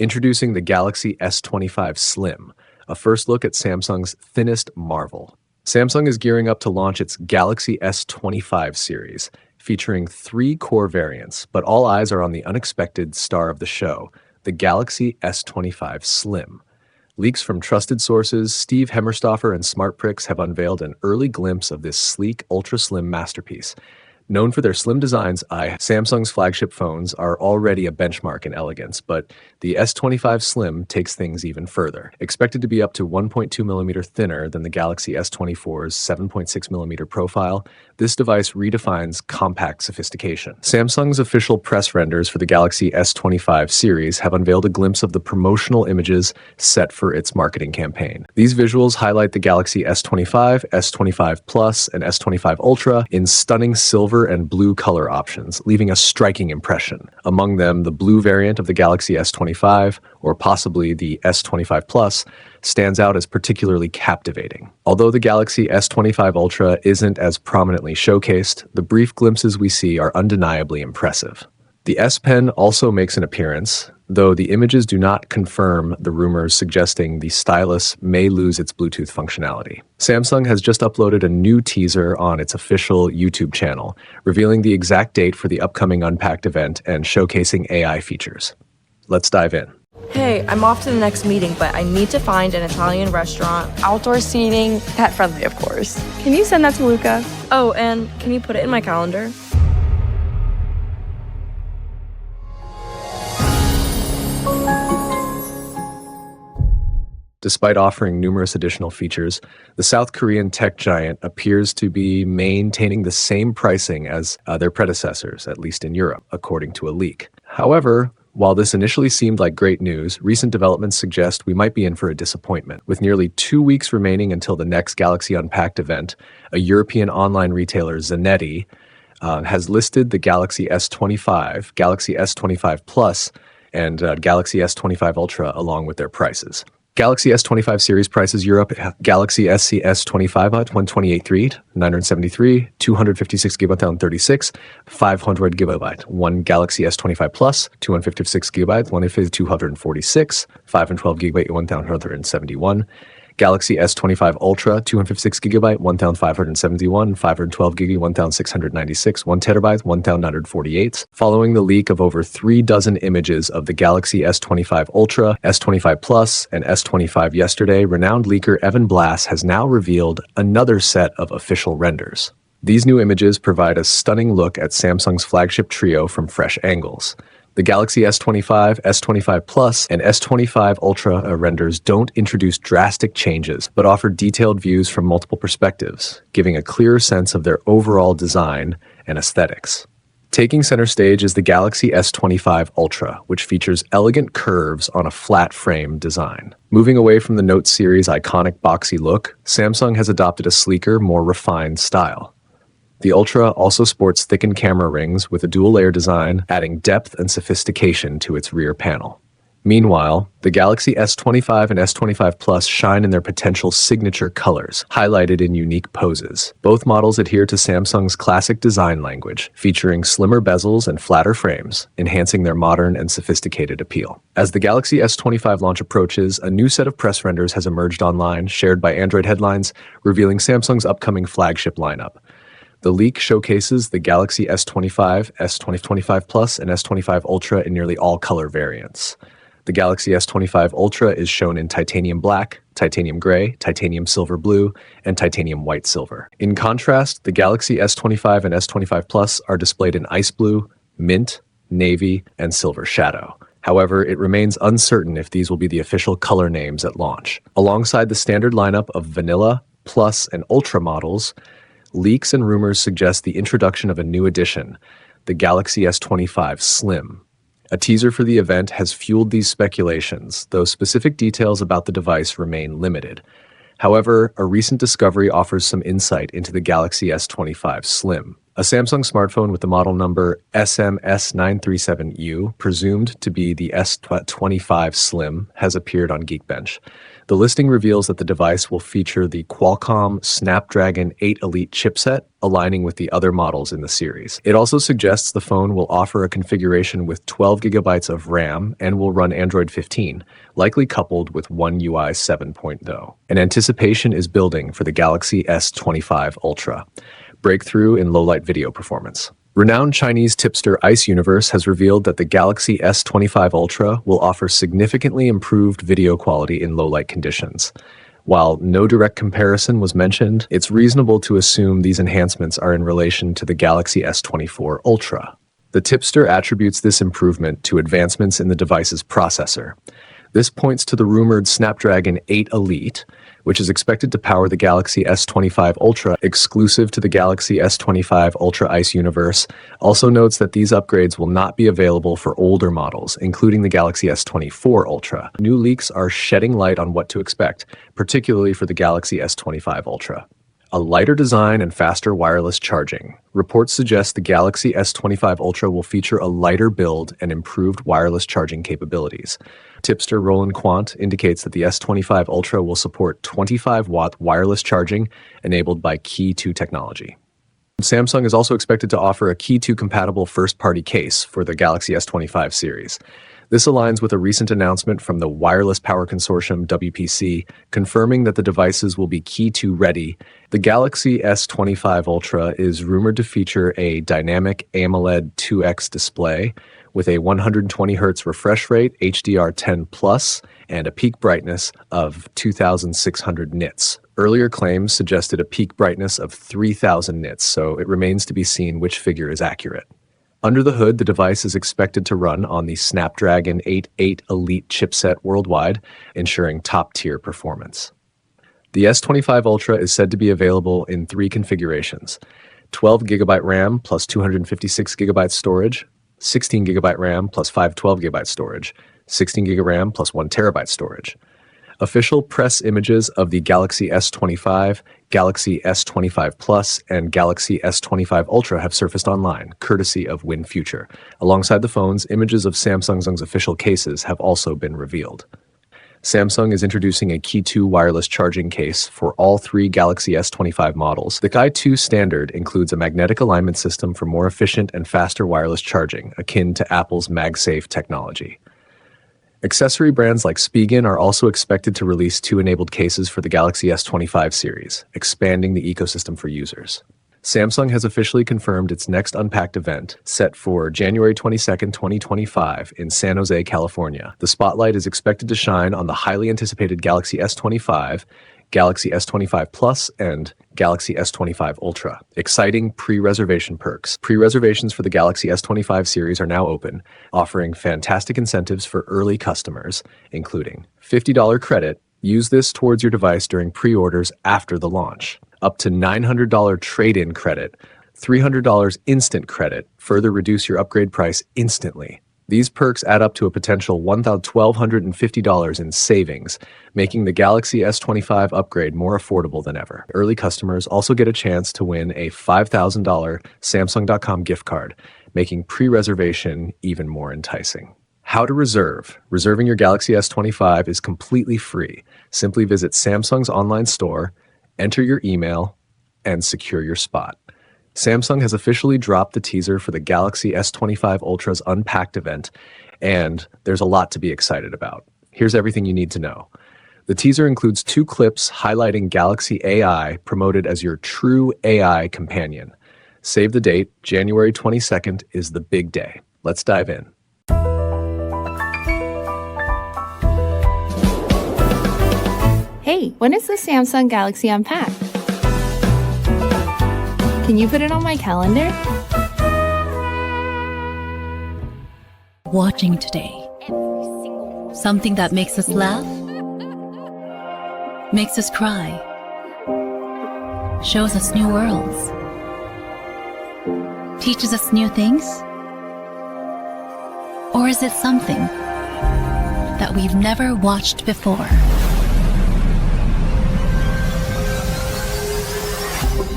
Introducing the Galaxy S25 Slim, a first look at Samsung's thinnest marvel. Samsung is gearing up to launch its Galaxy S25 series, featuring 3 core variants, but all eyes are on the unexpected star of the show, the Galaxy S25 Slim. Leaks from trusted sources, Steve Hemmerstoffer and SmartPrix have unveiled an early glimpse of this sleek, ultra-slim masterpiece. Known for their slim designs, Samsung's flagship phones are already a benchmark in elegance, but the S25 Slim takes things even further. Expected to be up to 1.2mm thinner than the Galaxy S24's 7.6mm profile, this device redefines compact sophistication. Samsung's official press renders for the Galaxy S25 series have unveiled a glimpse of the promotional images set for its marketing campaign. These visuals highlight the Galaxy S25, S25 Plus, and S25 Ultra in stunning silver and blue color options, leaving a striking impression. Among them, the blue variant of the Galaxy S25, or possibly the S25 Plus, stands out as particularly captivating. Although the Galaxy S25 Ultra isn't as prominently showcased, the brief glimpses we see are undeniably impressive. The S Pen also makes an appearance, though the images do not confirm the rumors suggesting the stylus may lose its Bluetooth functionality. Samsung has just uploaded a new teaser on its official YouTube channel, revealing the exact date for the upcoming Unpacked event and showcasing AI features. Let's dive in. Hey, I'm off to the next meeting, but I need to find an Italian restaurant. Outdoor seating, pet-friendly, of course. Can you send that to Luca? Oh, and can you put it in my calendar? Despite offering numerous additional features, the South Korean tech giant appears to be maintaining the same pricing as their predecessors, at least in Europe, according to a leak. However, while this initially seemed like great news, recent developments suggest we might be in for a disappointment. With nearly 2 weeks remaining until the next Galaxy Unpacked event, a European online retailer, Zanetti, has listed the Galaxy S25, Galaxy S25 Plus, and Galaxy S25 Ultra along with their prices. Galaxy S25 series prices Europe: Galaxy S25 at 128.3, 973, 256GB 136, 500GB. One Galaxy S25 Plus, 256GB, 246, 512GB 1171. Galaxy S25 Ultra, 256GB, 1571, 512GB, 1696, 1TB, 1948. Following the leak of over 3 dozen images of the Galaxy S25 Ultra, S25 Plus, and S25 yesterday, renowned leaker Evan Blass has now revealed another set of official renders. These new images provide a stunning look at Samsung's flagship trio from fresh angles. The Galaxy S25, S25 Plus, and S25 Ultra renders don't introduce drastic changes, but offer detailed views from multiple perspectives, giving a clearer sense of their overall design and aesthetics. Taking center stage is the Galaxy S25 Ultra, which features elegant curves on a flat frame design. Moving away from the Note series' iconic boxy look, Samsung has adopted a sleeker, more refined style. The Ultra also sports thickened camera rings with a dual-layer design, adding depth and sophistication to its rear panel. Meanwhile, the Galaxy S25 and S25 Plus shine in their potential signature colors, highlighted in unique poses. Both models adhere to Samsung's classic design language, featuring slimmer bezels and flatter frames, enhancing their modern and sophisticated appeal. As the Galaxy S25 launch approaches, a new set of press renders has emerged online, shared by Android headlines, revealing Samsung's upcoming flagship lineup. The leak showcases the Galaxy S25, S25 Plus, and S25 Ultra in nearly all color variants. The Galaxy S25 Ultra is shown in titanium black, titanium gray, titanium silver blue, and titanium white silver. In contrast, the Galaxy S25 and S25 Plus are displayed in ice blue, mint, navy, and silver shadow. However, it remains uncertain if these will be the official color names at launch. Alongside the standard lineup of vanilla, plus, and ultra models, leaks and rumors suggest the introduction of a new edition, the Galaxy S25 Slim. A teaser for the event has fueled these speculations, though specific details about the device remain limited. However, a recent discovery offers some insight into the Galaxy S25 Slim. A Samsung smartphone with the model number SMS937U, presumed to be the S25 Slim, has appeared on Geekbench. The listing reveals that the device will feature the Qualcomm Snapdragon 8 Elite chipset, aligning with the other models in the series. It also suggests the phone will offer a configuration with 12 gigabytes of RAM and will run Android 15, likely coupled with One UI 7.0. And anticipation is building for the Galaxy S25 Ultra, breakthrough in low-light video performance. Renowned Chinese tipster Ice Universe has revealed that the Galaxy S25 Ultra will offer significantly improved video quality in low-light conditions. While no direct comparison was mentioned, it's reasonable to assume these enhancements are in relation to the Galaxy S24 Ultra. The tipster attributes this improvement to advancements in the device's processor. This points to the rumored Snapdragon 8 Elite, which is expected to power the Galaxy S25 Ultra exclusive to the Galaxy S25 Ultra Ice Universe. Also notes that these upgrades will not be available for older models, including the Galaxy S24 Ultra. New leaks are shedding light on what to expect, particularly for the Galaxy S25 Ultra. A lighter design and faster wireless charging. Reports suggest the Galaxy S25 Ultra will feature a lighter build and improved wireless charging capabilities. Tipster Roland Quant indicates that the S25 Ultra will support 25-watt wireless charging enabled by Key 2 technology. Samsung is also expected to offer a Key 2 compatible first-party case for the Galaxy S25 series. This aligns with a recent announcement from the Wireless Power Consortium WPC, confirming that the devices will be Key 2 ready. The Galaxy S25 Ultra is rumored to feature a dynamic AMOLED 2X display with a 120Hz refresh rate, HDR10+, and a peak brightness of 2,600 nits. Earlier claims suggested a peak brightness of 3,000 nits, so it remains to be seen which figure is accurate. Under the hood, the device is expected to run on the Snapdragon 8 Elite chipset worldwide, ensuring top-tier performance. The S25 Ultra is said to be available in 3 configurations: 12GB RAM plus 256GB storage, 16GB RAM plus 512GB storage, 16GB RAM plus 1TB storage. Official press images of the Galaxy S25, Galaxy S25 Plus, and Galaxy S25 Ultra have surfaced online, courtesy of WinFuture. Alongside the phones, images of Samsung's official cases have also been revealed. Samsung is introducing a Key 2 wireless charging case for all 3 Galaxy S25 models. The Key 2 standard includes a magnetic alignment system for more efficient and faster wireless charging, akin to Apple's MagSafe technology. Accessory brands like Spigen are also expected to release 2 enabled cases for the Galaxy S25 series, expanding the ecosystem for users. Samsung has officially confirmed its next Unpacked event, set for January 22, 2025 in San Jose, California. The spotlight is expected to shine on the highly anticipated Galaxy S25, Galaxy S25 Plus, and Galaxy S25 Ultra. Exciting pre-reservation perks. Pre-reservations for the Galaxy S25 series are now open, offering fantastic incentives for early customers, including $50 credit. Use this towards your device during pre-orders after the launch. Up to $900 trade-in credit, $300 instant credit, further reduce your upgrade price instantly. These perks add up to a potential $1,250 in savings, making the Galaxy S25 upgrade more affordable than ever. Early customers also get a chance to win a $5,000 Samsung.com gift card, making pre-reservation even more enticing. How to reserve. Reserving your Galaxy S25 is completely free. Simply visit Samsung's online store, enter your email, and secure your spot. Samsung has officially dropped the teaser for the Galaxy S25 Ultra's Unpacked event, and there's a lot to be excited about. Here's everything you need to know. The teaser includes 2 clips highlighting Galaxy AI, promoted as your true AI companion. Save the date, January 22nd is the big day. Let's dive in. Hey, when is the Samsung Galaxy Unpacked? Can you put it on my calendar? Watching today. Something that makes us laugh, makes us cry, shows us new worlds, teaches us new things? Or is it something that we've never watched before?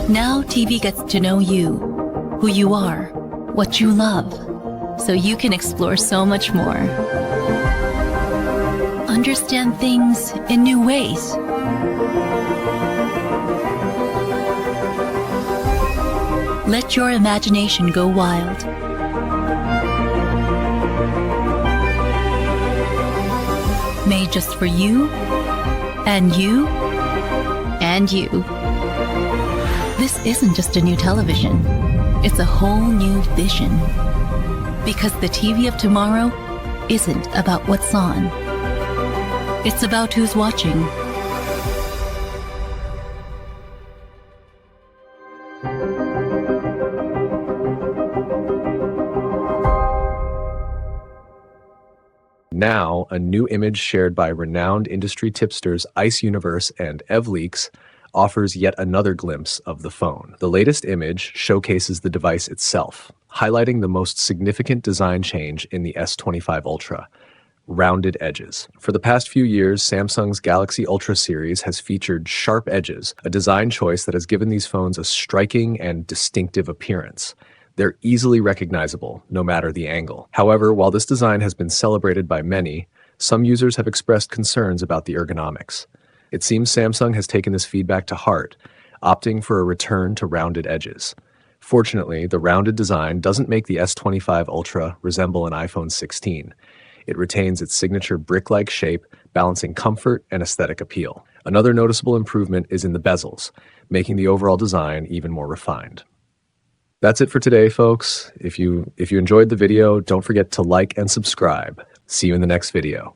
Now TV gets to know you, who you are, what you love, so you can explore so much more. understand things in new ways. Let your imagination go wild. Made just for you, and you, and you. This isn't just a new television. It's a whole new vision. Because the TV of tomorrow isn't about what's on. It's about who's watching. Now, a new image shared by renowned industry tipsters Ice Universe and EvLeaks offers yet another glimpse of the phone. The latest image showcases the device itself, highlighting the most significant design change in the S25 Ultra: rounded edges. For the past few years, Samsung's Galaxy Ultra series has featured sharp edges, a design choice that has given these phones a striking and distinctive appearance. They're easily recognizable, no matter the angle. However, while this design has been celebrated by many, some users have expressed concerns about the ergonomics. It seems Samsung has taken this feedback to heart, opting for a return to rounded edges. Fortunately, the rounded design doesn't make the S25 Ultra resemble an iPhone 16. It retains its signature brick-like shape, balancing comfort and aesthetic appeal. Another noticeable improvement is in the bezels, making the overall design even more refined. That's it for today, folks. If you enjoyed the video, don't forget to like and subscribe. See you in the next video.